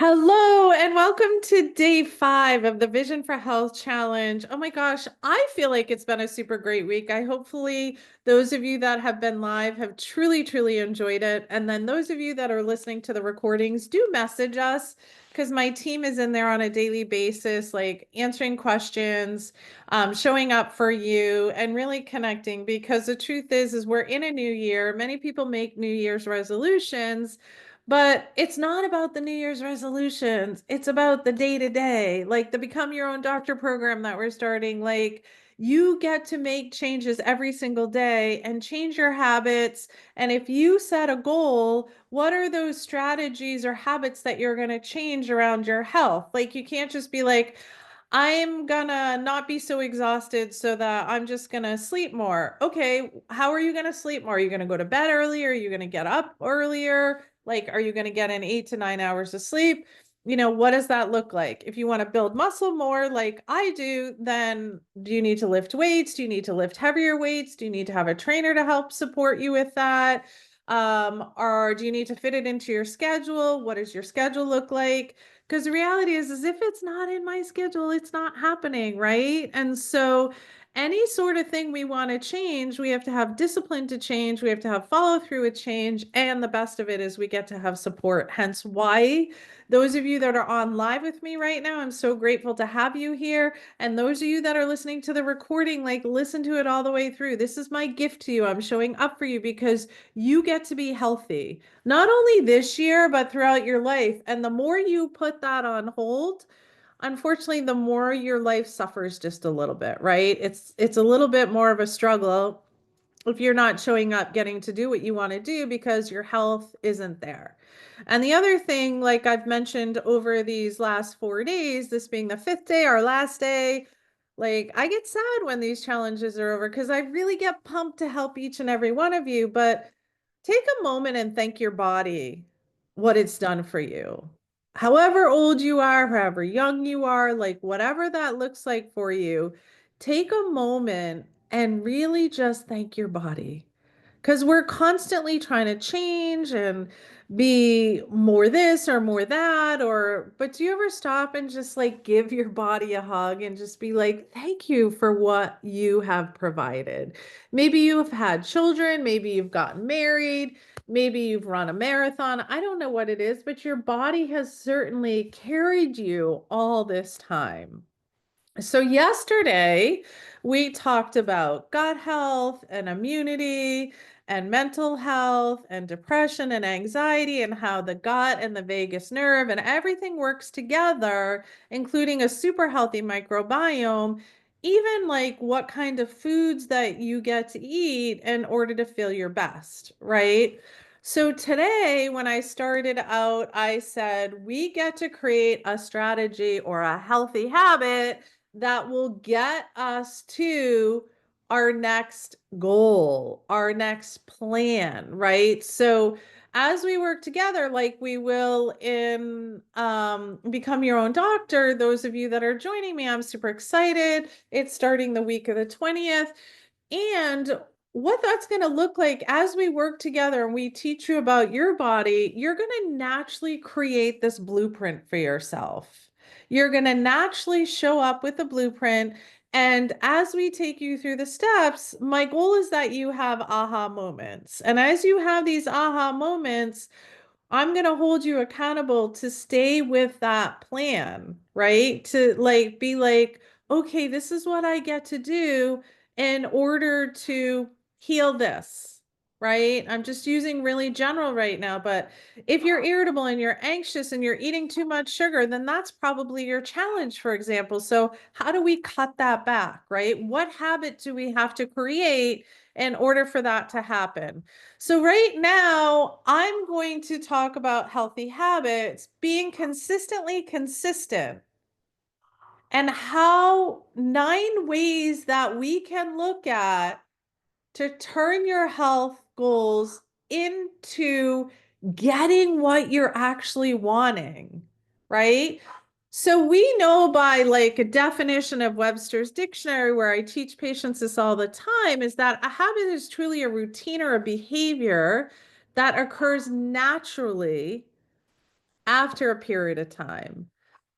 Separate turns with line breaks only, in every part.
Hello and welcome to day 5 of the Vision for Health Challenge. Oh my gosh, I feel like it's been a super great week. I hopefully those of you that have been live have truly enjoyed it. And then those of you that are listening to the recordings, do message us because my team is in there on a daily basis, like answering questions, showing up for you, and really connecting. Because the truth is we're in a new year. Many people make New Year's resolutions. But it's not about the New Year's resolutions. It's about the day to day, like the Become Your Own Doctor program that we're starting. Like you get to make changes every single day and change your habits. And if you set a goal, what are those strategies or habits that you're going to change around your health? Like you can't just be like, I'm gonna not be so exhausted so that I'm just gonna sleep more. Okay, how are you gonna sleep more? Are you gonna go to bed earlier? Are you gonna get up earlier? Like, are you gonna get in 8 to 9 hours of sleep? What does that look like? If you want to build muscle more like I do, then do you need to lift weights? Do you need to lift heavier weights? Do you need to have a trainer to help support you with that? Or do you need to fit it into your schedule? What does your schedule look like? Because the reality is if it's not in my schedule, it's not happening, right? And so any sort of thing we want to change, we have to have discipline to change. We have to have follow through with change. And the best of it is we get to have support. Hence why those of you that are on live with me right now, I'm so grateful to have you here. And those of you that are listening to the recording, like listen to it all the way through. This is my gift to you. I'm showing up for you because you get to be healthy not only this year, but throughout your life. And the more you put that on hold, unfortunately, the more your life suffers just a little bit, right? It's a little bit more of a struggle if you're not showing up, getting to do what you want to do because your health isn't there. And the other thing, like I've mentioned over these last 4 days, this being the fifth day, our last day, like I get sad when these challenges are over because I really get pumped to help each and every one of you. But take a moment and thank your body what it's done for you. However old you are, however young you are, like whatever that looks like for you, take a moment and really just thank your body. Because we're constantly trying to change and be more this or more that, but do you ever stop and just like give your body a hug and just be like, thank you for what you have provided? Maybe you've had children, maybe you've gotten married, maybe you've run a marathon. I don't know what it is, but your body has certainly carried you all this time. So, yesterday we talked about gut health and immunity and mental health and depression and anxiety and how the gut and the vagus nerve and everything works together, including a super healthy microbiome, even like what kind of foods that you get to eat in order to feel your best, right? So today, when I started out, I said we get to create a strategy or a healthy habit that will get us to our next goal, our next plan, right? So as we work together, like we will in Become Your Own Doctor, those of you that are joining me, I'm super excited. It's starting the week of the 20th. And what that's going to look like as we work together and we teach you about your body, you're going to naturally create this blueprint for yourself. You're going to naturally show up with a blueprint. And as we take you through the steps, my goal is that you have aha moments. And as you have these aha moments, I'm going to hold you accountable to stay with that plan, right? To like be like, okay, this is what I get to do in order to heal this, right? I'm just using really general right now, but if you're irritable and you're anxious and you're eating too much sugar, then that's probably your challenge, for example. So, how do we cut that back, right? What habit do we have to create in order for that to happen? So, right now, I'm going to talk about healthy habits, being consistently consistent, and how 9 ways that we can look at to turn your health goals into getting what you're actually wanting, right? So we know by like a definition of Webster's dictionary, where I teach patients this all the time, is that a habit is truly a routine or a behavior that occurs naturally after a period of time.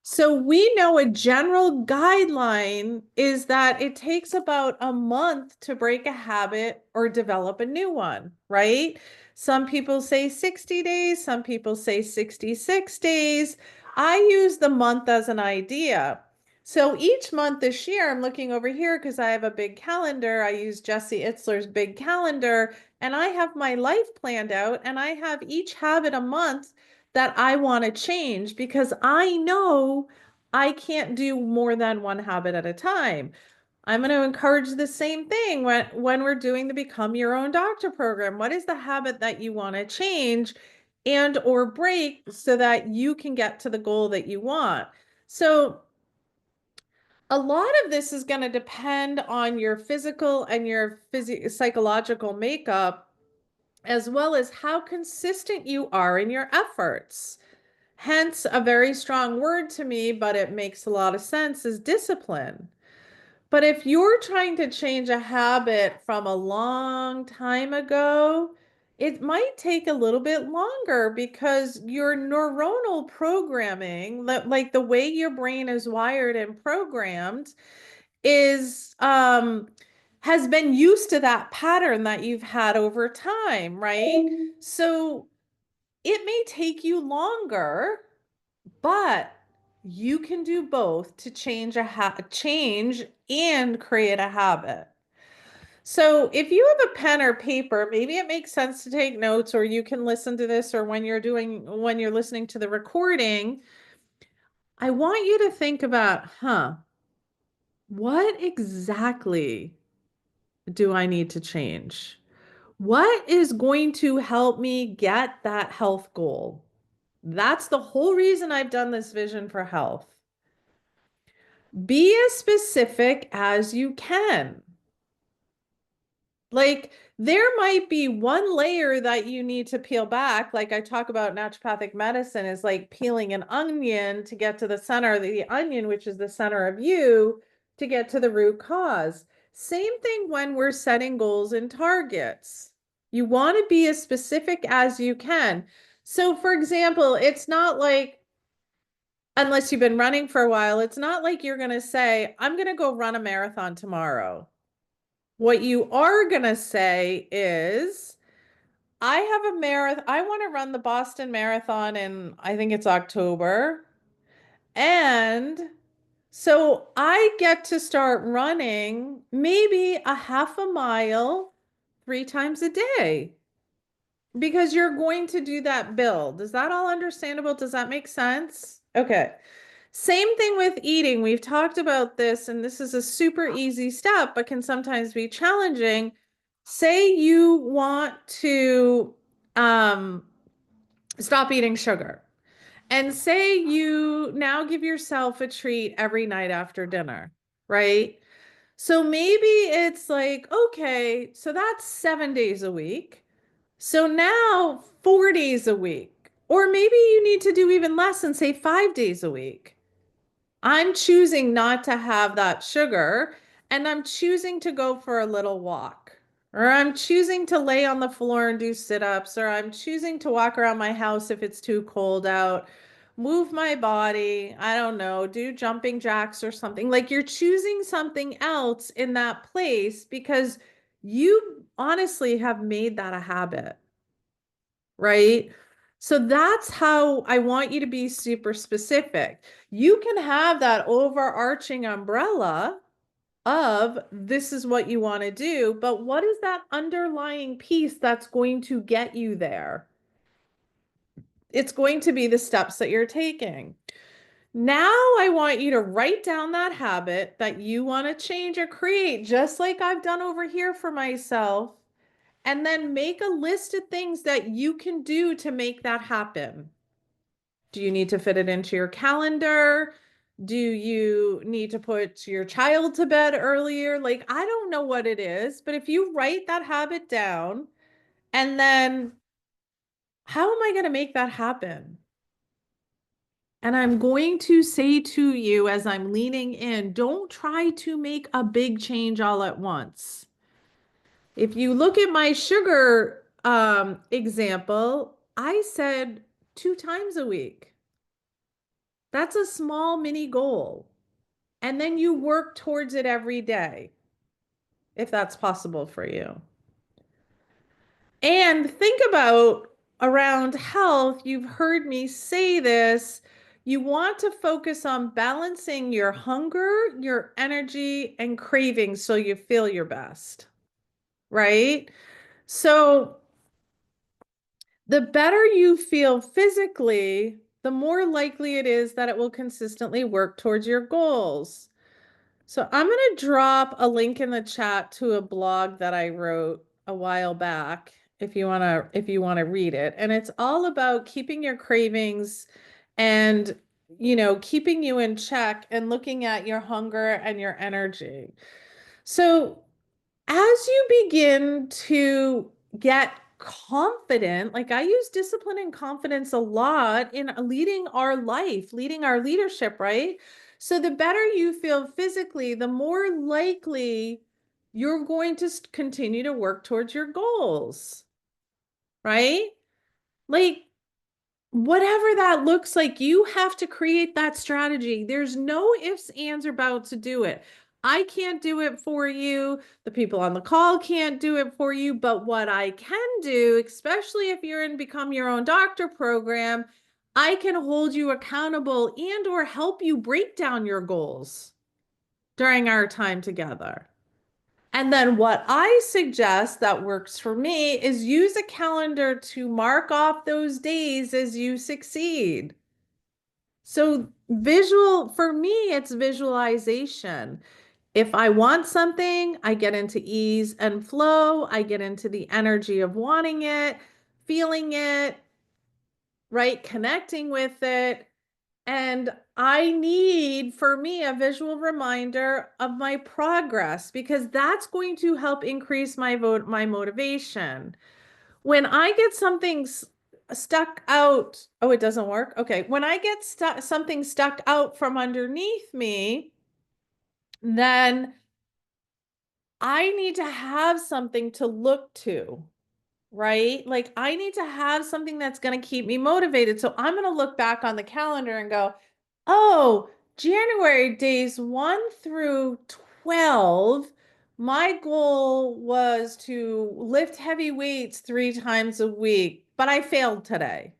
So we know a general guideline is that it takes about a month to break a habit or develop a new one, right? Some people say 60 days, some people say 66 days. I use the month as an idea. So each month this year, I'm looking over here because I have a big calendar. I use Jesse Itzler's big calendar, and I have my life planned out, and I have each habit a month that I want to change because I know I can't do more than one habit at a time. I'm going to encourage the same thing when we're doing the Become Your Own Doctor program. What is the habit that you want to change and or break so that you can get to the goal that you want? So a lot of this is going to depend on your physical and your psychological makeup, as well as how consistent you are in your efforts. Hence, a very strong word to me, but it makes a lot of sense, is discipline. But if you're trying to change a habit from a long time ago, it might take a little bit longer because your neuronal programming, like the way your brain is wired and programmed, is has been used to that pattern that you've had over time, right? So it may take you longer, but you can do both to change and create a habit. So if you have a pen or paper, maybe it makes sense to take notes, or you can listen to this, or when you're listening to the recording, I want you to think about, what exactly do I need to change? What is going to help me get that health goal? That's the whole reason I've done this vision for health. Be as specific as you can. Like, there might be one layer that you need to peel back. Like I talk about naturopathic medicine is like peeling an onion to get to the center of the onion, which is the center of you, to get to the root cause. Same thing when we're setting goals and targets. You want to be as specific as you can. So, for example, it's not like, unless you've been running for a while, it's not like you're going to say, I'm going to go run a marathon tomorrow. What you are going to say is, I have a marathon. I want to run the Boston Marathon in, I think it's October. And so I get to start running maybe a half a mile 3 times a day because you're going to do that build. Is that all understandable? Does that make sense? Okay. Same thing with eating. We've talked about this, and this is a super easy step, but can sometimes be challenging. Say you want to stop eating sugar, and say you now give yourself a treat every night after dinner, right? So maybe it's like, okay, so that's 7 days a week. So now 4 days a week. Or maybe you need to do even less and say 5 days a week. I'm choosing not to have that sugar, and I'm choosing to go for a little walk, or I'm choosing to lay on the floor and do sit-ups, or I'm choosing to walk around my house if it's too cold out, move my body, I don't know, do jumping jacks or something. Like, you're choosing something else in that place because you honestly have made that a habit, right? So that's how I want you to be super specific. You can have that overarching umbrella of this is what you want to do, but what is that underlying piece that's going to get you there? It's going to be the steps that you're taking. Now I want you to write down that habit that you want to change or create, just like I've done over here for myself. And then make a list of things that you can do to make that happen. Do you need to fit it into your calendar? Do you need to put your child to bed earlier? Like, I don't know what it is, but if you write that habit down, and then how am I going to make that happen? And I'm going to say to you as I'm leaning in, don't try to make a big change all at once. If you look at my sugar example, I said 2 times a week. That's a small mini goal. And then you work towards it every day, if that's possible for you. And think about around health, you've heard me say this. You want to focus on balancing your hunger, your energy, and cravings so you feel your best, right? So the better you feel physically, the more likely it is that it will consistently work towards your goals. So I'm going to drop a link in the chat to a blog that I wrote a while back if you want to read it. And it's all about keeping your cravings and keeping you in check and looking at your hunger and your energy. So as you begin to get confident, like I use discipline and confidence a lot in leading our life, leading our leadership, right? So the better you feel physically, the more likely you're going to continue to work towards your goals, right? Like whatever that looks like, you have to create that strategy. There's no ifs, ands, or buts to do it. I can't do it for you. The people on the call can't do it for you. But what I can do, especially if you're in Become Your Own Doctor program, I can hold you accountable and or help you break down your goals during our time together. And then what I suggest that works for me is use a calendar to mark off those days as you succeed. So for me, it's visualization. If I want something, I get into ease and flow. I get into the energy of wanting it, feeling it, right? Connecting with it. And I need, for me, a visual reminder of my progress because that's going to help increase my motivation. When I get stuck out, oh, it doesn't work. Okay. When I get something stuck out from underneath me, then I need to have something to look to, right? Like I need to have something that's going to keep me motivated. So I'm going to look back on the calendar and go, oh, January days 1 through 12, my goal was to lift heavy weights 3 times a week, but I failed today.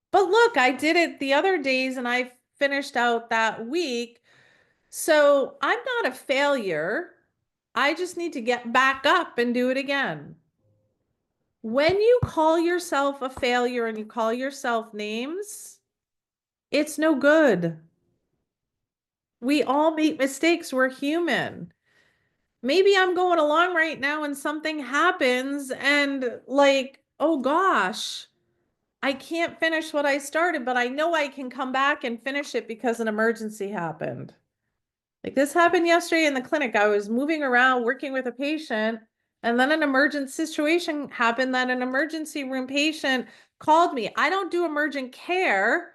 But look, I did it the other days and I finished out that week. So I'm not a failure. I just need to get back up and do it again. When you call yourself a failure and you call yourself names, it's no good. We all make mistakes. We're human. Maybe I'm going along right now and something happens and like, oh gosh, I can't finish what I started, but I know I can come back and finish it because an emergency happened. Like this happened yesterday in the clinic. I was moving around working with a patient, and then an emergent situation happened that an emergency room patient called me. I don't do emergent care,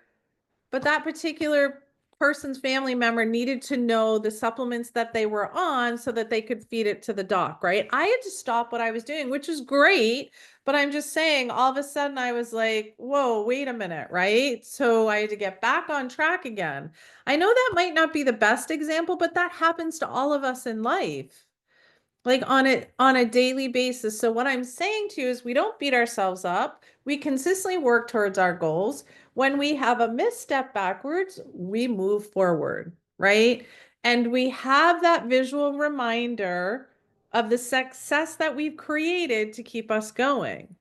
but that particular person's family member needed to know the supplements that they were on so that they could feed it to the doc, right? I had to stop what I was doing, which is great. But I'm just saying, all of a sudden I was like, whoa, wait a minute, right? So I had to get back on track again. I know that might not be the best example, but that happens to all of us in life like on a daily basis. So what I'm saying to you is we don't beat ourselves up. We consistently work towards our goals. When we have a misstep backwards, we move forward, right? And we have that visual reminder of the success that we've created to keep us going.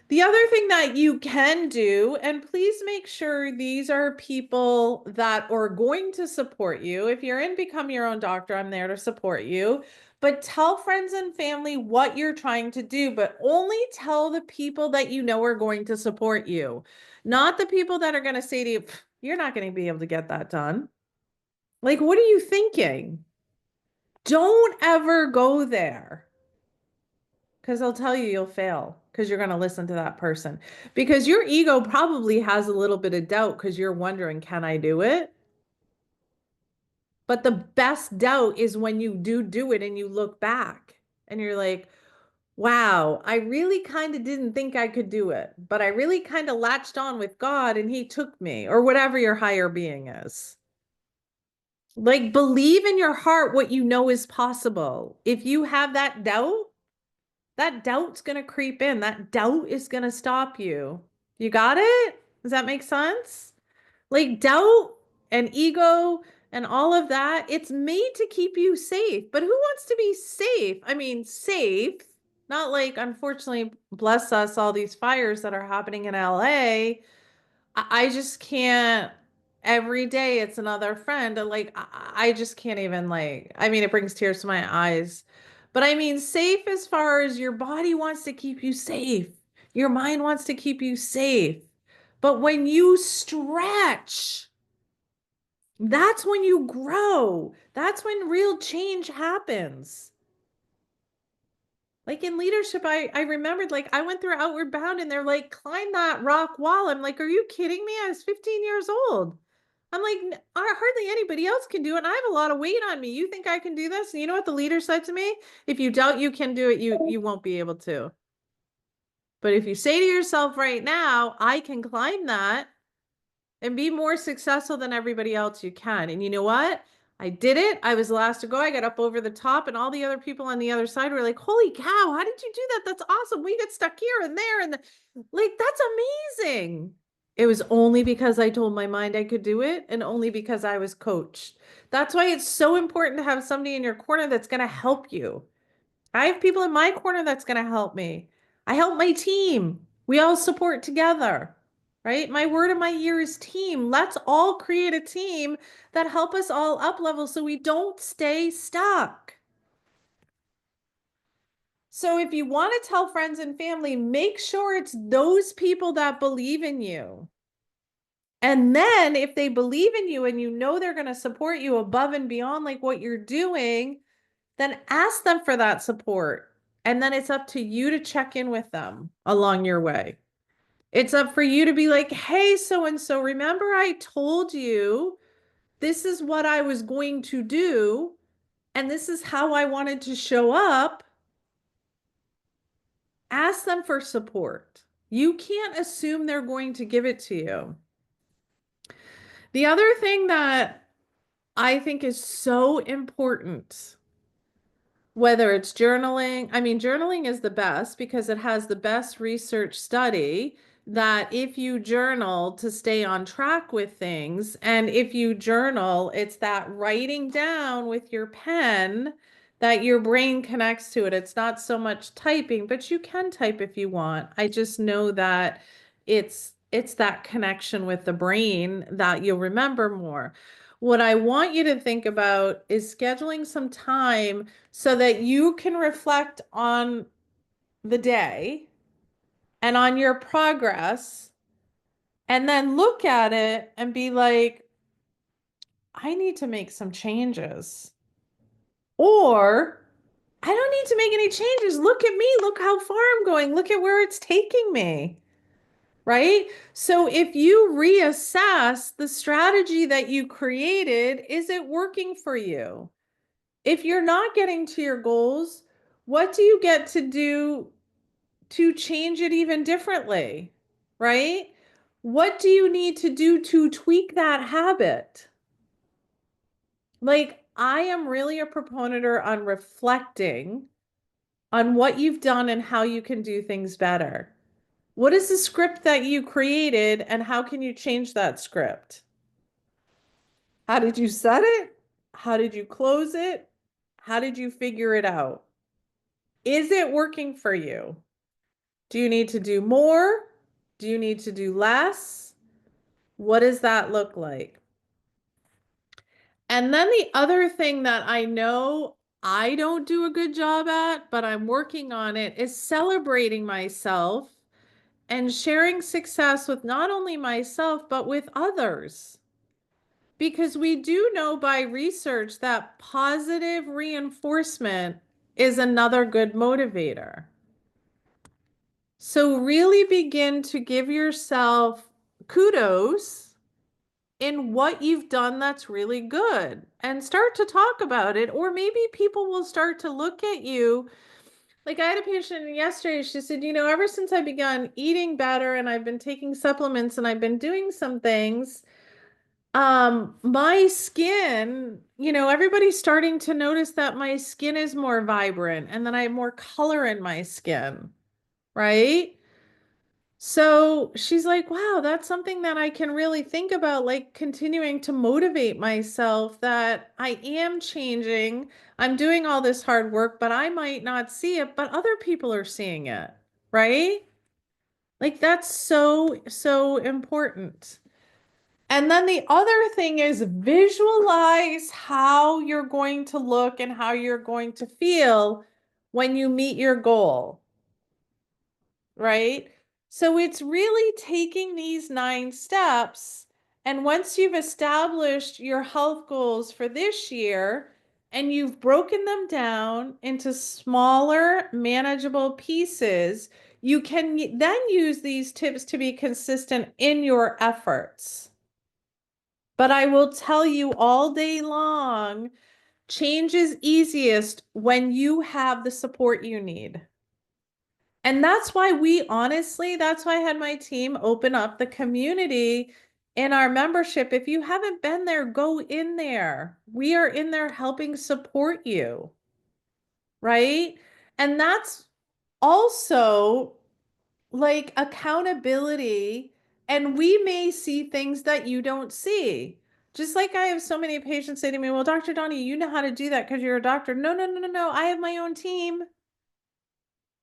The other thing that you can do, and please make sure these are people that are going to support you. If you're in Become Your Own Doctor, I'm there to support you. But tell friends and family what you're trying to do, but only tell the people that you know are going to support you, not the people that are going to say to you, you're not going to be able to get that done. Like, what are you thinking? Don't ever go there. Because they'll tell you you'll fail because you're going to listen to that person. Because your ego probably has a little bit of doubt because you're wondering, can I do it? But the best doubt is when you do it and you look back and you're like, wow, I really kind of didn't think I could do it, but I really kind of latched on with God and he took me, or whatever your higher being is. Like, believe in your heart what you know is possible. If you have that doubt's going to creep in. That doubt is going to stop you. You got it? Does that make sense? Like doubt and ego and all of that, it's made to keep you safe. But who wants to be safe? I mean, safe, not like, unfortunately, bless us, all these fires that are happening in LA. I just can't. Every day it's another friend. Like, I just can't even, like, I mean, it brings tears to my eyes. But I mean, safe as far as your body wants to keep you safe, your mind wants to keep you safe. But when you stretch, that's when you grow. That's when real change happens. Like in leadership, I remembered, like, I went through Outward Bound and they're like, climb that rock wall. I'm like, are you kidding me? I was 15 years old. I'm like, hardly anybody else can do it. And I have a lot of weight on me. You think I can do this? And you know what the leader said to me? If you doubt you can do it, you won't be able to. But if you say to yourself right now, I can climb that and be more successful than everybody else, you can. And you know what? I did it. I was the last to go. I got up over the top, and all the other people on the other side were like, holy cow, how did you do that? That's awesome. We get stuck here and there. And like, that's amazing. It was only because I told my mind I could do it, and only because I was coached. That's why it's so important to have somebody in your corner that's going to help you. I have people in my corner that's going to help me. I help my team. We all support together, right? My word of my year is team. Let's all create a team that help us all up level so we don't stay stuck. So if you want to tell friends and family, make sure it's those people that believe in you. And then if they believe in you and you know they're going to support you above and beyond like what you're doing, then ask them for that support. And then it's up to you to check in with them along your way. It's up for you to be like, hey, so and so, remember I told you this is what I was going to do, and this is how I wanted to show up. Ask them for support. You can't assume they're going to give it to you. The other thing that I think is so important, whether it's journaling, I mean, journaling is the best because it has the best research study that if you journal to stay on track with things, and if you journal, it's that writing down with your pen that your brain connects to it. It's not so much typing, but you can type if you want. I just know that it's that connection with the brain that you'll remember more. What I want you to think about is scheduling some time so that you can reflect on the day and on your progress, and then look at it and be like, I need to make some changes. Or I don't need to make any changes. Look at me. Look how far I'm going. Look at where it's taking me. Right? So if you reassess the strategy that you created, is it working for you? If you're not getting to your goals, what do you get to do to change it even differently? Right? What do you need to do to tweak that habit? Like, I am really a proponent on reflecting on what you've done and how you can do things better. What is the script that you created and how can you change that script? How did you set it? How did you close it? How did you figure it out? Is it working for you? Do you need to do more? Do you need to do less? What does that look like? And then the other thing that I know I don't do a good job at, but I'm working on it, is celebrating myself and sharing success with not only myself, but with others. Because we do know by research that positive reinforcement is another good motivator. So really begin to give yourself kudos in what you've done that's really good and start to talk about it. Or maybe people will start to look at you Like I had a patient yesterday, she said, ever since I begun eating better and I've been taking supplements and I've been doing some things, my skin, everybody's starting to notice that my skin is more vibrant and that I have more color in my skin, right? So she's like, wow, that's something that I can really think about, like continuing to motivate myself that I am changing. I'm doing all this hard work, but I might not see it, but other people are seeing it, right? Like that's so, so important. And then the other thing is visualize how you're going to look and how you're going to feel when you meet your goal, right? So it's really taking these 9 steps. And once you've established your health goals for this year and you've broken them down into smaller, manageable pieces, you can then use these tips to be consistent in your efforts. But I will tell you all day long, change is easiest when you have the support you need. And that's why that's why I had my team open up the community in our membership. If you haven't been there, go in there. We are in there helping support you, right? And that's also like accountability. And we may see things that you don't see. Just like I have so many patients say to me, well, Dr. Donnie, you know how to do that because you're a doctor. No, no, no, no, no. I have my own team.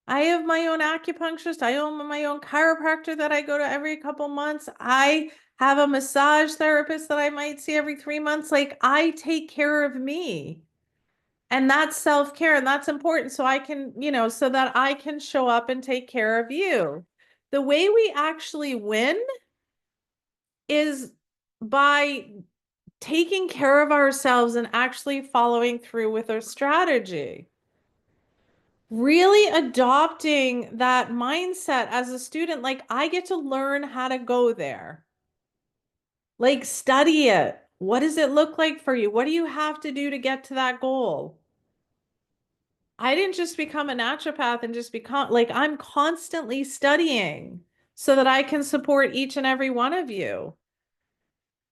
I have my own acupuncturist. I own my own chiropractor that I go to every couple months. I have a massage therapist that I might see every 3 months. Like I take care of me. And that's self-care and that's important. So I can, so that I can show up and take care of you. The way we actually win is by taking care of ourselves and actually following through with our strategy. Really adopting that mindset as a student, like I get to learn how to go there. Like study it. What does it look like for you? What do you have to do to get to that goal? I didn't just become a naturopath and just become like I'm constantly studying so that I can support each and every one of you.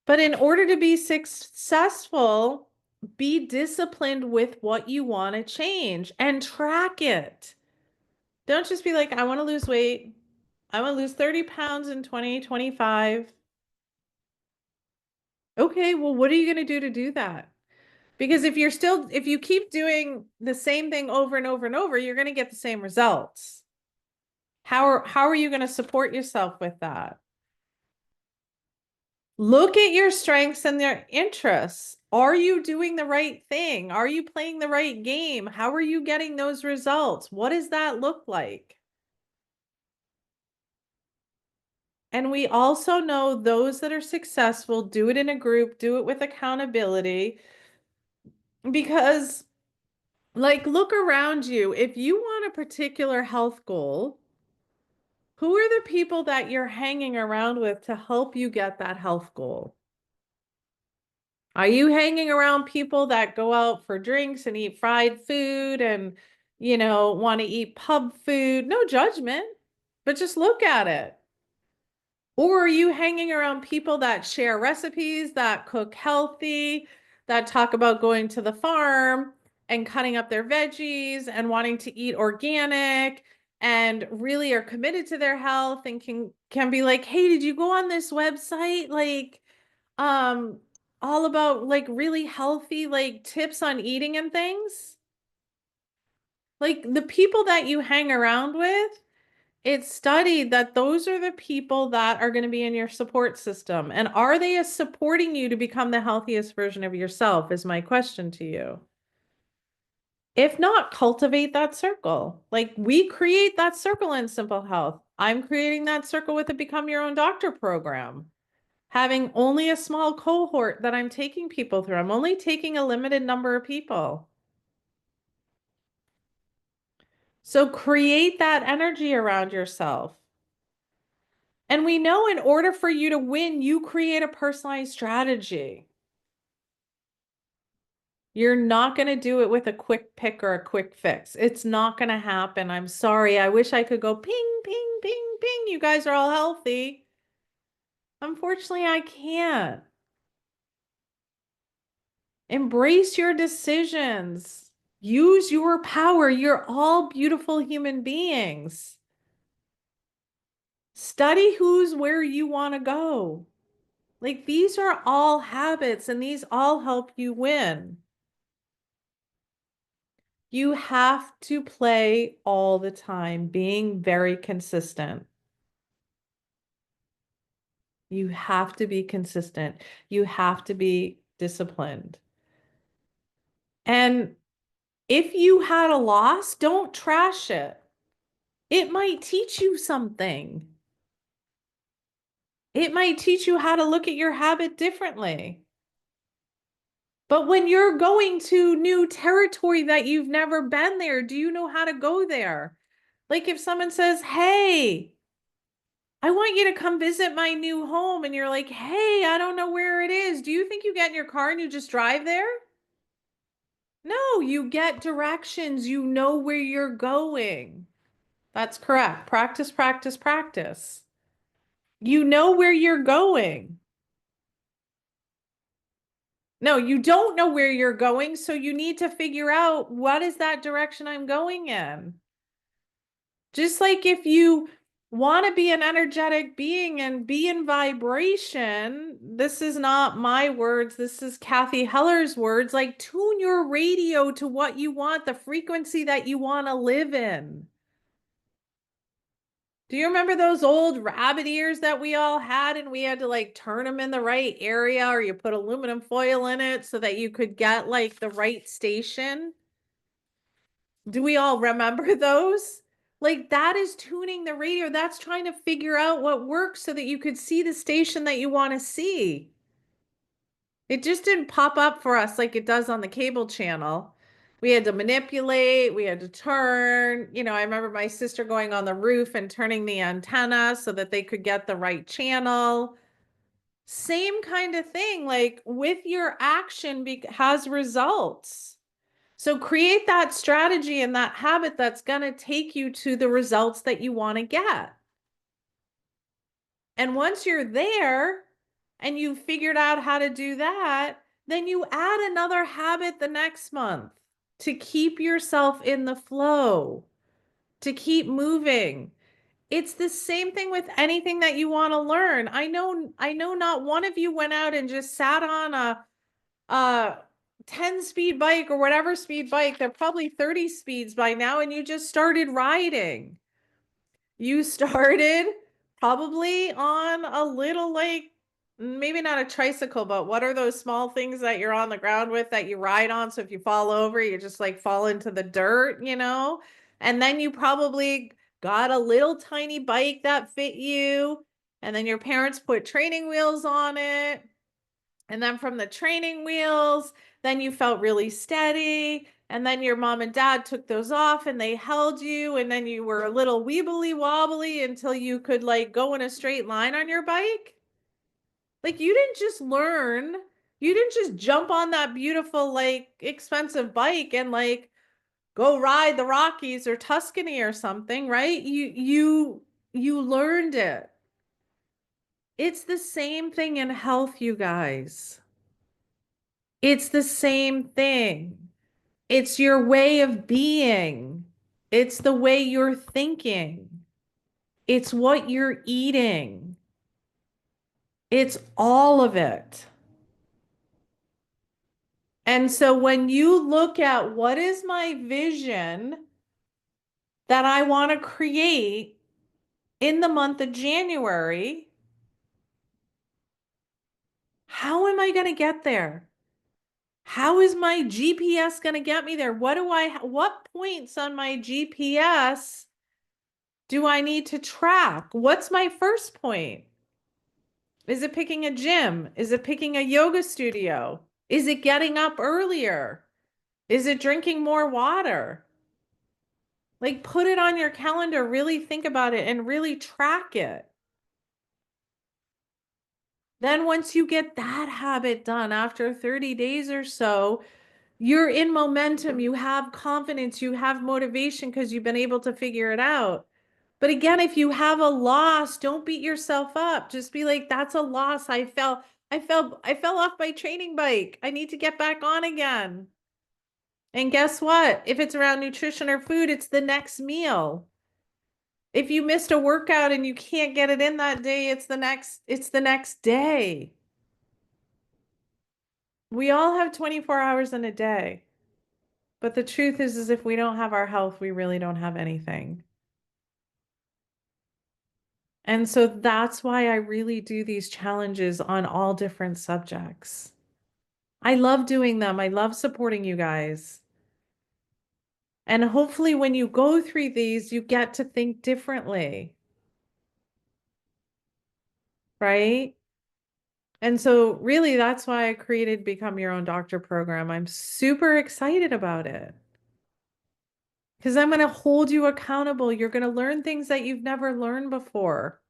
But in order to be successful, be disciplined with what you want to change and track it. Don't just be like, I want to lose weight. I want to lose 30 pounds in 2025. Okay, well, what are you going to do that? Because if you keep doing the same thing over and over and over, you're going to get the same results. How are you going to support yourself with that? Look at your strengths and their interests. Are you doing the right thing? Are you playing the right game? How are you getting those results? What does that look like? And we also know those that are successful do it in a group, do it with accountability, because, like, look around you. If you want a particular health goal, who are the people that you're hanging around with to help you get that health goal? Are you hanging around people that go out for drinks and eat fried food and, want to eat pub food? No judgment, but just look at it. Or are you hanging around people that share recipes, that cook healthy, that talk about going to the farm and cutting up their veggies and wanting to eat organic and really are committed to their health and can be like, "Hey, did you go on this website like um all about like really healthy like tips on eating and things?" Like the people that you hang around with, it's studied that those are the people that are going to be in your support system. And are they supporting you to become the healthiest version of yourself, is my question to you. If not, cultivate that circle. Like we create that circle in Simple Health. I'm creating that circle with the Become Your Own Doctor program, having only a small cohort that I'm taking people through. I'm only taking a limited number of people. So create that energy around yourself. And we know in order for you to win, you create a personalized strategy. You're not going to do it with a quick pick or a quick fix. It's not going to happen. I'm sorry. I wish I could go ping, ping, ping, ping. You guys are all healthy. Unfortunately, I can't. Embrace your decisions. Use your power. You're all beautiful human beings. Study who's where you want to go. Like these are all habits and these all help you win. You have to play all the time, being very consistent. You have to be consistent. You have to be disciplined. And if you had a loss, don't trash it. It might teach you something. It might teach you how to look at your habit differently. But when you're going to new territory that you've never been there, do you know how to go there? Like if someone says, "Hey, I want you to come visit my new home," and you're like, "Hey, I don't know where it is." Do you think you get in your car and you just drive there? No, you get directions. You know where you're going. That's correct. Practice, practice, practice. You know where you're going. No, you don't know where you're going, so you need to figure out what is that direction I'm going in. Just like if you want to be an energetic being and be in vibration, this is not my words, this is Kathy Heller's words, like tune your radio to what you want, the frequency that you want to live in. Do you remember those old rabbit ears that we all had and we had to like turn them in the right area or you put aluminum foil in it so that you could get like the right station? Do we all remember those? Like that is tuning the radio. That's trying to figure out what works so that you could see the station that you want to see. It just didn't pop up for us like it does on the cable channel. We had to manipulate, we had to turn. I remember my sister going on the roof and turning the antenna so that they could get the right channel. Same kind of thing, like with your action has results. So create that strategy and that habit that's going to take you to the results that you want to get. And once you're there and you've figured out how to do that, then you add another habit the next month to keep yourself in the flow, to keep moving. It's the same thing with anything that you want to learn. I know not one of you went out and just sat on a 10 speed bike or whatever speed bike. They're probably 30 speeds by now, and you just started riding. You started probably on a little, like, maybe not a tricycle, but what are those small things that you're on the ground with that you ride on? So if you fall over, you just like fall into the dirt. And then you probably got a little tiny bike that fit you. And then your parents put training wheels on it. And then from the training wheels, then you felt really steady. And then your mom and dad took those off and they held you. And then you were a little weebly wobbly until you could like go in a straight line on your bike. Like you didn't just learn, you didn't just jump on that beautiful, like expensive bike and like go ride the Rockies or Tuscany or something, right? You learned it. It's the same thing in health, you guys. It's the same thing. It's your way of being. It's the way you're thinking. It's what you're eating. It's all of it. And so when you look at what is my vision that I want to create in the month of January, how am I going to get there? How is my GPS going to get me there? What points on my GPS do I need to track? What's my first point? Is it picking a gym? Is it picking a yoga studio? Is it getting up earlier? Is it drinking more water? Like put it on your calendar, really think about it and really track it. Then once you get that habit done after 30 days or so, You're in momentum, you have confidence, you have motivation because you've been able to figure it out. But again, if you have a loss, don't beat yourself up. Just be like, that's a loss. I fell off my training bike. I need to get back on again. And guess what? If it's around nutrition or food, it's the next meal. If you missed a workout and you can't get it in that day, it's the next day. We all have 24 hours in a day. But the truth is if we don't have our health, we really don't have anything. And so that's why I really do these challenges on all different subjects. I love doing them. I love supporting you guys. And hopefully, when you go through these, you get to think differently, right? And so, really, that's why I created Become Your Own Doctor program. I'm super excited about it because I'm going to hold you accountable. You're going to learn things that you've never learned before.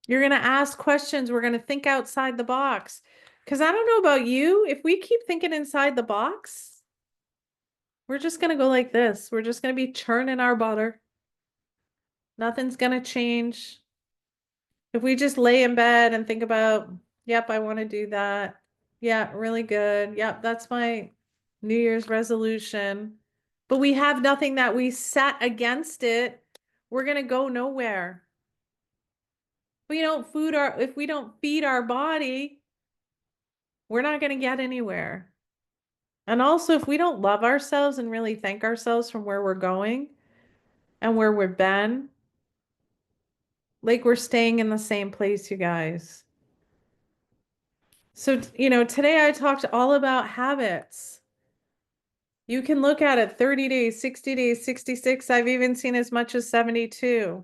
You're going to ask questions. We're going to think outside the box. Because I don't know about you, if we keep thinking inside the box, we're just going to go like this. We're just going to be churning our butter. Nothing's going to change. If we just lay in bed and think about, yep, I want to do that. Yeah, really good. Yep, that's my New Year's resolution. But we have nothing that we set against it. We're going to go nowhere. If we don't feed our body, we're not going to get anywhere. And also, if we don't love ourselves and really thank ourselves from where we're going and where we've been, like we're staying in the same place, you guys. So, today I talked all about habits. You can look at it 30 days, 60 days, 66. I've even seen as much as 72.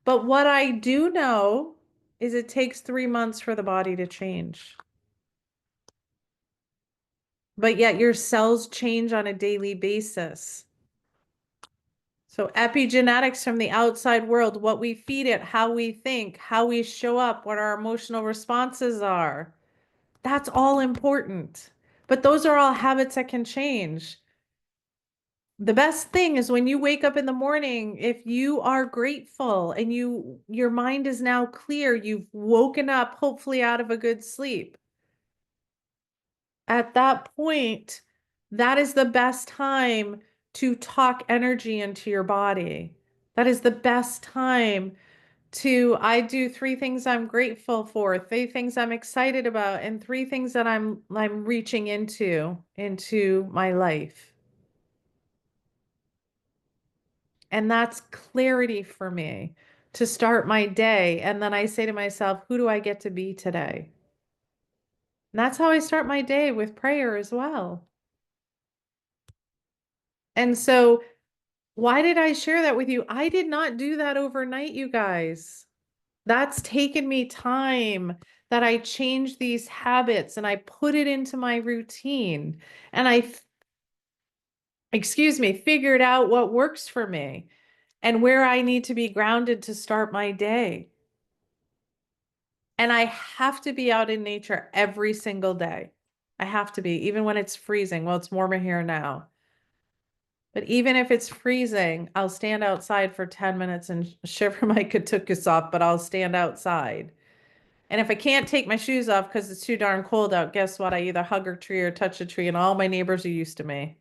But what I do know is it takes 3 months for the body to change. But yet your cells change on a daily basis. So epigenetics from the outside world, what we feed it, how we think, how we show up, what our emotional responses are. That's all important. But those are all habits that can change. The best thing is when you wake up in the morning, if you are grateful and your mind is now clear, you've woken up hopefully out of a good sleep. At that point, that is the best time to talk energy into your body. That is the best time I do 3 things I'm grateful for, 3 things I'm excited about, and 3 things that I'm reaching into my life. And that's clarity for me to start my day. And then I say to myself, who do I get to be today? And that's how I start my day, with prayer as well. And so, why did I share that with you? I did not do that overnight, you guys. That's taken me time, that I changed these habits and I put it into my routine and figured out what works for me and where I need to be grounded to start my day. And I have to be out in nature every single day. I have to be, even when it's freezing. Well, it's warmer here now. But even if it's freezing, I'll stand outside for 10 minutes and shiver my katukas off, but I'll stand outside. And if I can't take my shoes off because it's too darn cold out, guess what? I either hug a tree or touch a tree, and all my neighbors are used to me.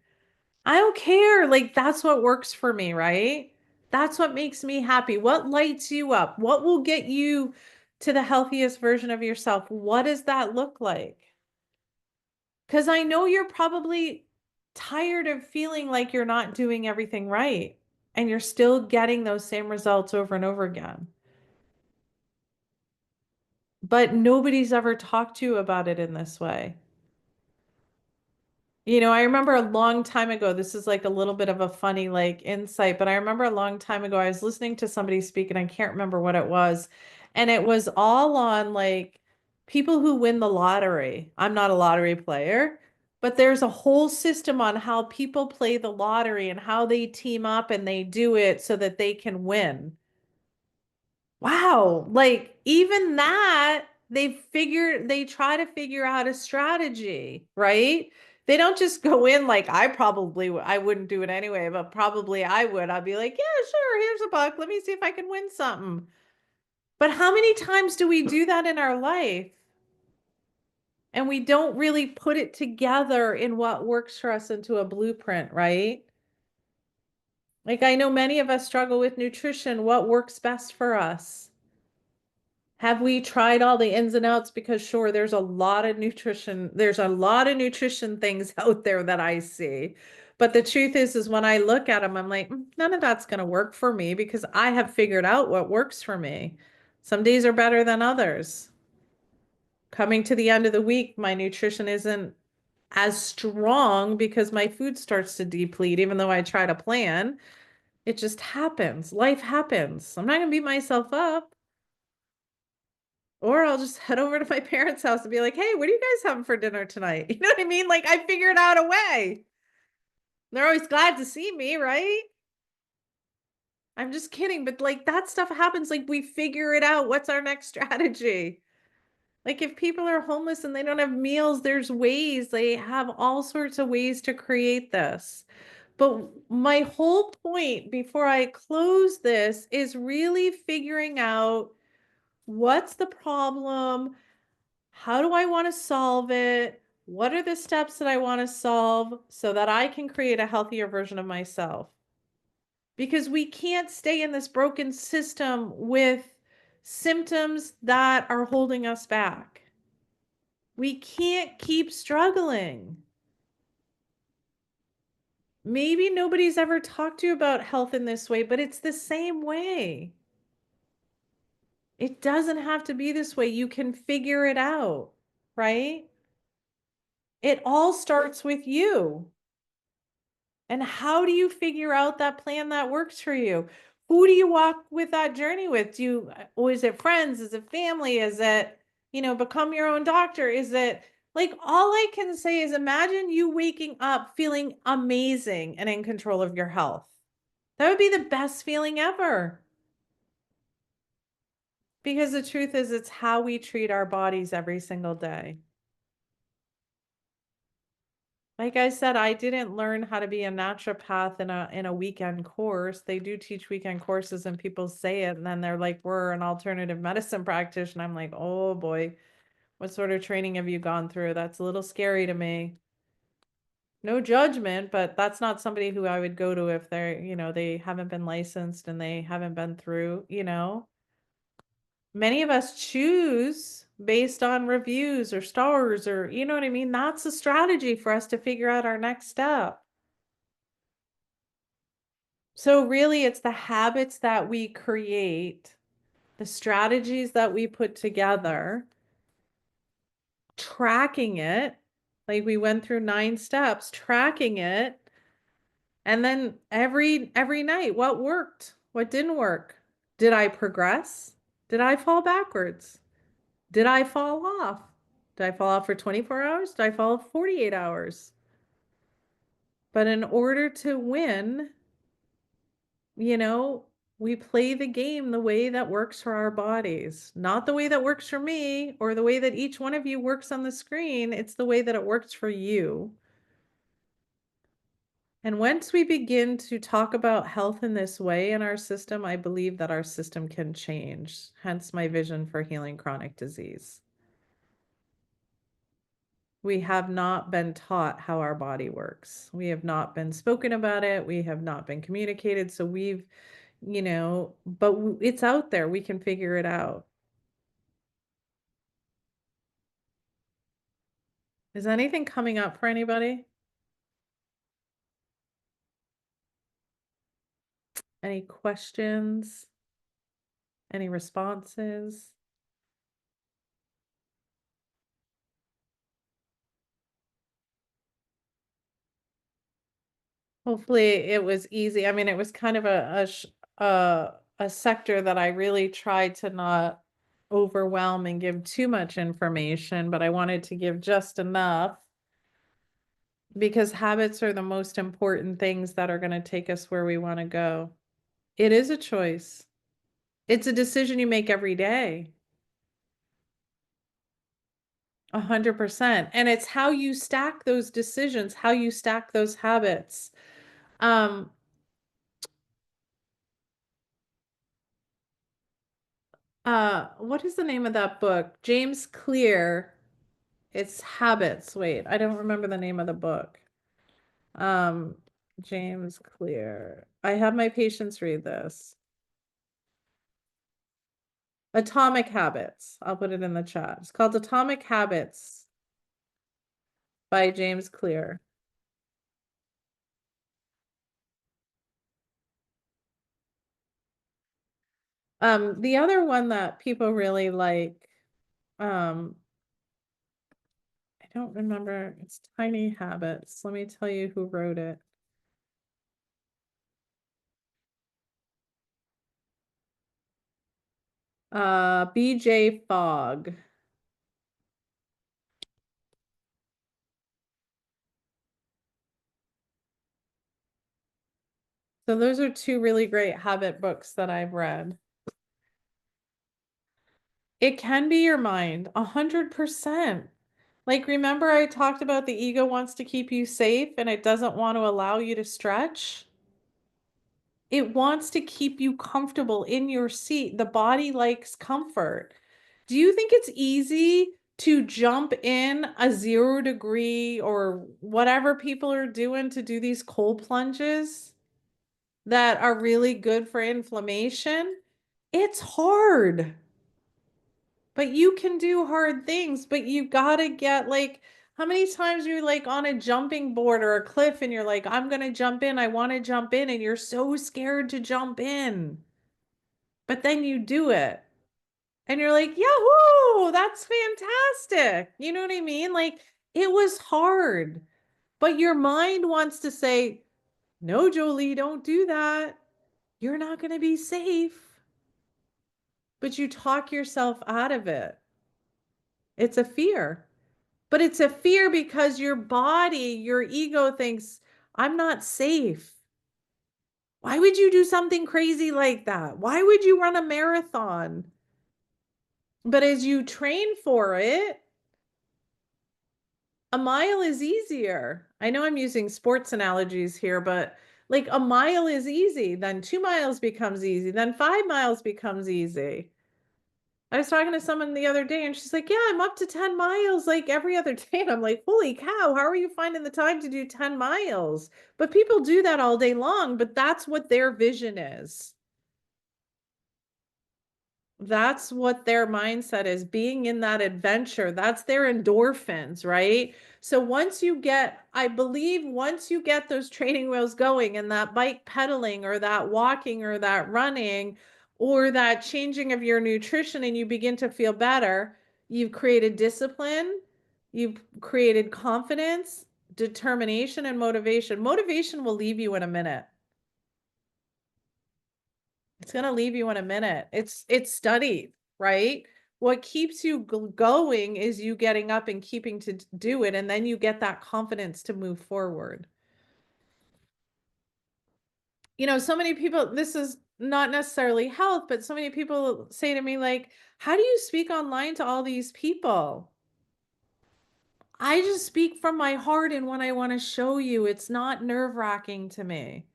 I don't care. Like, that's what works for me, right? That's what makes me happy. What lights you up? What will get you to the healthiest version of yourself? What does that look like? Because I know you're probably tired of feeling like you're not doing everything right and you're still getting those same results over and over again. But nobody's ever talked to you about it in this way. I remember a long time ago, this is like a little bit of a funny like insight, but I remember a long time ago, I was listening to somebody speak and I can't remember what it was. And it was all on like people who win the lottery. I'm not a lottery player, but there's a whole system on how people play the lottery and how they team up and they do it so that they can win. Wow. Like even that, they try to figure out a strategy, right? They don't just go in like I wouldn't do it anyway, but probably I would. I'd be like, yeah, sure, here's a buck. Let me see if I can win something. But how many times do we do that in our life? And we don't really put it together in what works for us into a blueprint, right? Like I know many of us struggle with nutrition. What works best for us? Have we tried all the ins and outs? Because sure, there's a lot of nutrition things out there that I see. But the truth is when I look at them, I'm like, none of that's going to work for me because I have figured out what works for me. Some days are better than others. Coming to the end of the week, my nutrition isn't as strong because my food starts to deplete, even though I try to plan. It just happens. Life happens. I'm not going to beat myself up. Or I'll just head over to my parents' house and be like, hey, what are you guys having for dinner tonight? You know what I mean? Like I figured out a way. They're always glad to see me, right? I'm just kidding, but like that stuff happens. Like we figure it out. What's our next strategy? Like if people are homeless and they don't have meals, there's ways. They have all sorts of ways to create this. But my whole point before I close this is really figuring out what's the problem? How do I want to solve it? What are the steps that I want to solve so that I can create a healthier version of myself? Because we can't stay in this broken system with symptoms that are holding us back. We can't keep struggling. Maybe nobody's ever talked to you about health in this way, but it's the same way. It doesn't have to be this way. You can figure it out, right? It all starts with you. And how do you figure out that plan that works for you? Who do you walk with that journey with? Or is it friends? Is it family? Is it, become your own doctor? Is it like all I can say is imagine you waking up feeling amazing and in control of your health. That would be the best feeling ever. Because the truth is, it's how we treat our bodies every single day. Like I said, I didn't learn how to be a naturopath in a weekend course. They do teach weekend courses and people say it and then they're like, we're an alternative medicine practitioner. I'm like, oh boy, what sort of training have you gone through? That's a little scary to me. No judgment, but that's not somebody who I would go to if they haven't been licensed and they haven't been through. Many of us choose based on reviews or stars or you know what I mean? That's a strategy for us to figure out our next step. So really it's the habits that we create, the strategies that we put together, tracking it, like we went through 9 steps, tracking it, and then every night, what worked? What didn't work? Did I progress? Did I fall backwards? Did I fall off? Did I fall off for 24 hours? Did I fall off 48 hours? But in order to win, you know, we play the game the way that works for our bodies, not the way that works for me or the way that each one of you works on the screen. It's the way that it works for you. And once we begin to talk about health in this way in our system, I believe that our system can change. Hence my vision for healing chronic disease. We have not been taught how our body works. We have not been spoken about it. We have not been communicated. So but it's out there. We can figure it out. Is anything coming up for anybody? Any questions? Any responses? Hopefully it was easy. I mean, it was kind of a sector that I really tried to not overwhelm and give too much information, but I wanted to give just enough because habits are the most important things that are going to take us where we want to go. It is a choice. It's a decision you make every day. 100%. And it's how you stack those decisions, how you stack those habits. Um, what is the name of that book? James Clear. It's Habits. Wait, I don't remember the name of the book. Um, James Clear. I have my patients read this. Atomic Habits. I'll put it in the chat. It's called Atomic Habits by James Clear. The other one that people really like, um, I don't remember. It's Tiny Habits. Let me tell you who wrote it. BJ Fogg. So those are two really great habit books that I've read. It can be your mind, 100%. Like, remember I talked about the ego wants to keep you safe and it doesn't want to allow you to stretch? It wants to keep you comfortable in your seat. The body likes comfort. Do you think it's easy to jump in a 0 degree or whatever people are doing to do these cold plunges that are really good for inflammation? It's hard. But you can do hard things, but you gotta get like, how many times are you like on a jumping board or a cliff and you're like, I'm gonna jump in, I want to jump in, and you're so scared to jump in. But then you do it. And you're like, Yahoo, that's fantastic. You know what I mean? Like, it was hard. But your mind wants to say, no, Jolie, don't do that. You're not gonna be safe. But you talk yourself out of it. It's a fear. But it's a fear because your body, your ego thinks, I'm not safe. Why would you do something crazy like that? Why would you run a marathon? But as you train for it, a mile is easier. I know I'm using sports analogies here, but like a mile is easy. Then 2 miles becomes easy. Then 5 miles becomes easy. I was talking to someone the other day and she's like, yeah, I'm up to 10 miles like every other day. And I'm like, holy cow, how are you finding the time to do 10 miles? But people do that all day long, but that's what their vision is. That's what their mindset is, being in that adventure. That's their endorphins, right? So once you get, I believe once you get those training wheels going and that bike pedaling or that walking or that running or that changing of your nutrition and you begin to feel better, you've created discipline, you've created confidence, determination, and motivation. Motivation will leave you in a minute. It's going to leave you in a minute. It's studied, right? What keeps you going is you getting up and keeping to do it, and then you get that confidence to move forward. You know, so many people, this is not necessarily health, but so many people say to me, like, how do you speak online to all these people? I just speak from my heart and what I want to show you. It's not nerve-wracking to me.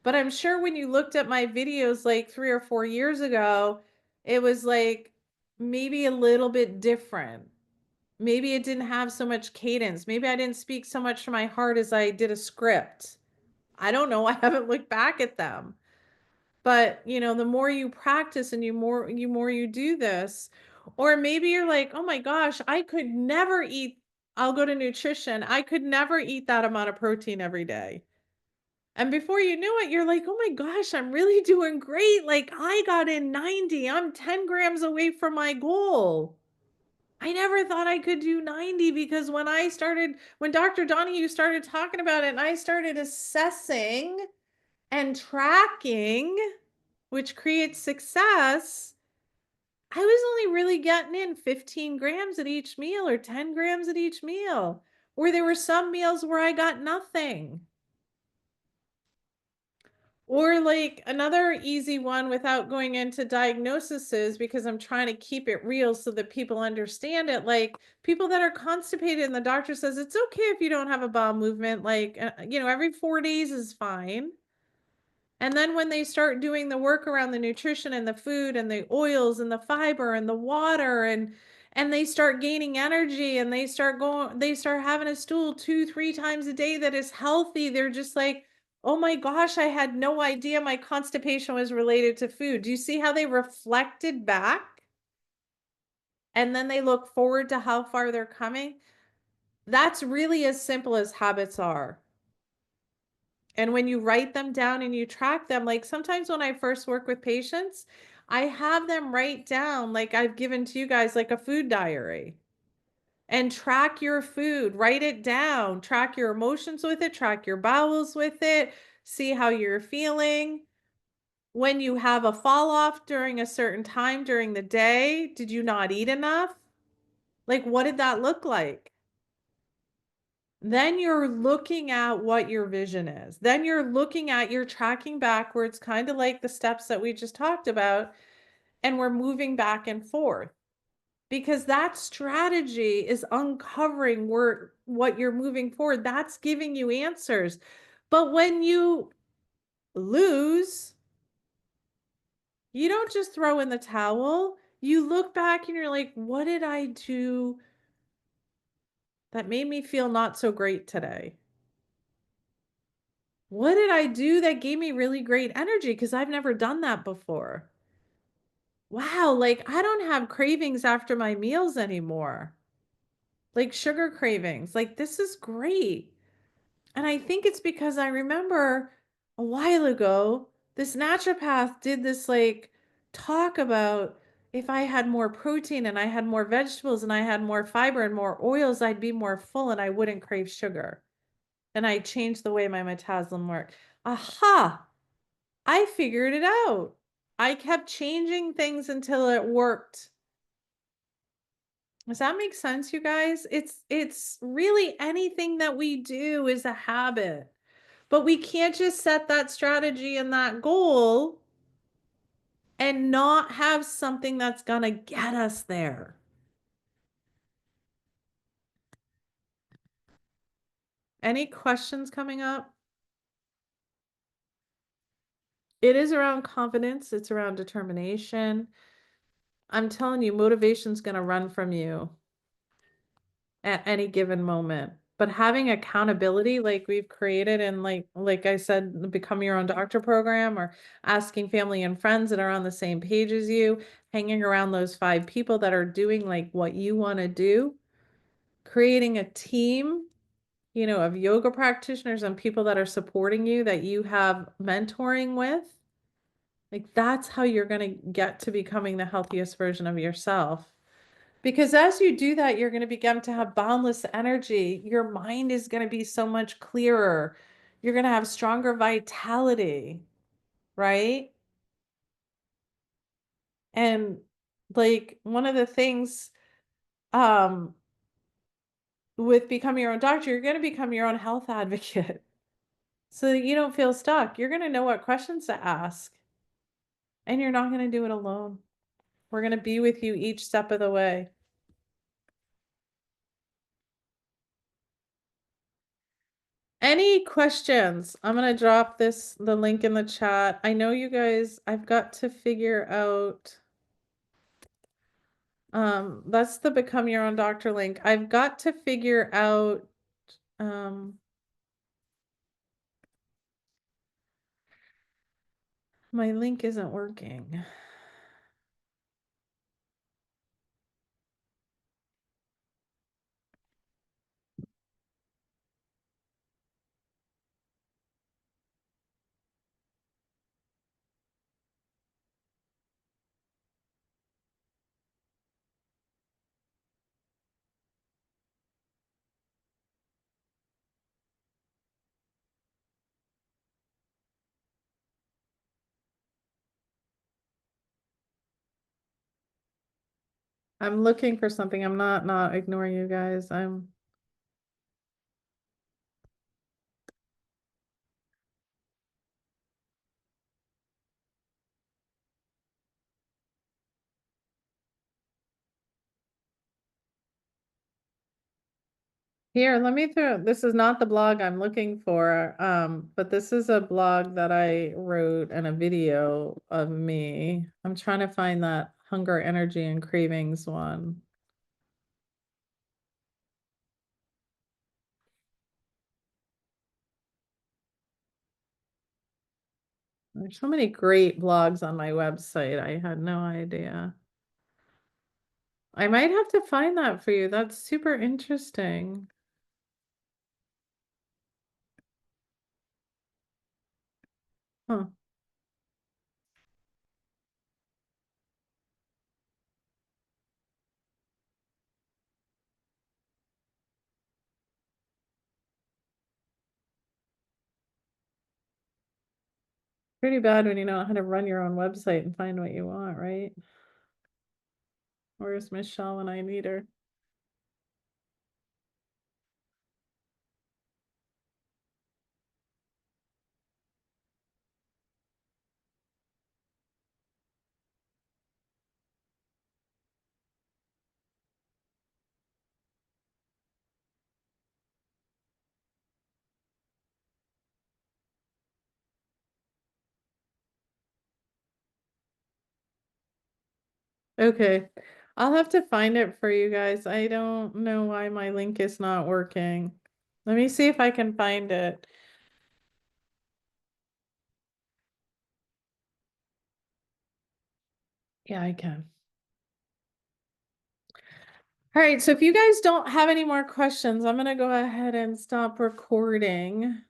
But I'm sure when you looked at my videos like 3 or 4 years ago, it was like maybe a little bit different. Maybe it didn't have so much cadence. Maybe I didn't speak so much from my heart as I did a script. I don't know. I haven't looked back at them. But, you know, the more you practice and you more you do this, or maybe you're like, "Oh my gosh, I could never eat." I'll go to nutrition. I could never eat that amount of protein every day. And before you knew it, you're like, oh my gosh, I'm really doing great. Like I got in 90. I'm 10 grams away from my goal. I never thought I could do 90 because when Dr. Donahue started talking about it and I started assessing and tracking, which creates success, I was only really getting in 15 grams at each meal or 10 grams at each meal, where there were some meals where I got nothing. Or like another easy one without going into diagnoses because I'm trying to keep it real so that people understand it. Like people that are constipated and the doctor says it's okay if you don't have a bowel movement, like, every 4 days is fine. And then when they start doing the work around the nutrition and the food and the oils and the fiber and the water and they start gaining energy and they start having a stool 2, 3 times a day that is healthy. They're just like, oh my gosh, I had no idea my constipation was related to food. Do you see how they reflected back? And then they look forward to how far they're coming. That's really as simple as habits are. And when you write them down and you track them, like sometimes when I first work with patients, I have them write down, like I've given to you guys, like a food diary and track your food, write it down, track your emotions with it, track your bowels with it, see how you're feeling. When you have a fall off during a certain time during the day, did you not eat enough? Like, what did that look like? Then you're looking at what your vision is. Then you're tracking backwards, kind of like the steps that we just talked about, and we're moving back and forth because that strategy is uncovering what you're moving forward. That's giving you answers. But when you lose, you don't just throw in the towel. You look back and you're like, what did I do that made me feel not so great today? What did I do that gave me really great energy? Because I've never done that before. Wow, like I don't have cravings after my meals anymore. Like sugar cravings. Like this is great. And I think it's because I remember a while ago, this naturopath did this like talk about if I had more protein and I had more vegetables and I had more fiber and more oils, I'd be more full and I wouldn't crave sugar. And I changed the way my metabolism worked. Aha! I figured it out. I kept changing things until it worked. Does that make sense, you guys? It's really anything that we do is a habit. But we can't just set that strategy and that goal and not have something that's going to get us there. Any questions coming up? It is around confidence, it's around determination. I'm telling you, motivation's going to run from you at any given moment. But having accountability like we've created and like I said, the Become Your Own Doctor program or asking family and friends that are on the same page as you, hanging around those 5 people that are doing like what you want to do, creating a team, of yoga practitioners and people that are supporting you that you have mentoring with. Like that's how you're going to get to becoming the healthiest version of yourself. Because as you do that, you're going to begin to have boundless energy. Your mind is going to be so much clearer. You're going to have stronger vitality, right? And like one of the things um with becoming your own doctor, you're going to become your own health advocate. So that you don't feel stuck. You're going to know what questions to ask. And you're not going to do it alone. We're going to be with you each step of the way. Any questions? I'm gonna drop the link in the chat. I know you guys, I've got to figure out, that's the Become Your Own Doctor link. I've got to figure out, um, my link isn't working. I'm looking for something. I'm not ignoring you guys. Here, let me throw, this is not the blog I'm looking for, but this is a blog that I wrote and a video of me. I'm trying to find that hunger, energy, and cravings one. There's so many great blogs on my website. I had no idea. I might have to find that for you. That's super interesting. Huh. Pretty bad when you know how to run your own website and find what you want, right? Where's Michelle when I need her? Okay. I'll have to find it for you guys. I don't know why my link is not working. Let me see if I can find it. Yeah, I can. All right, so if you guys don't have any more questions, I'm gonna go ahead and stop recording.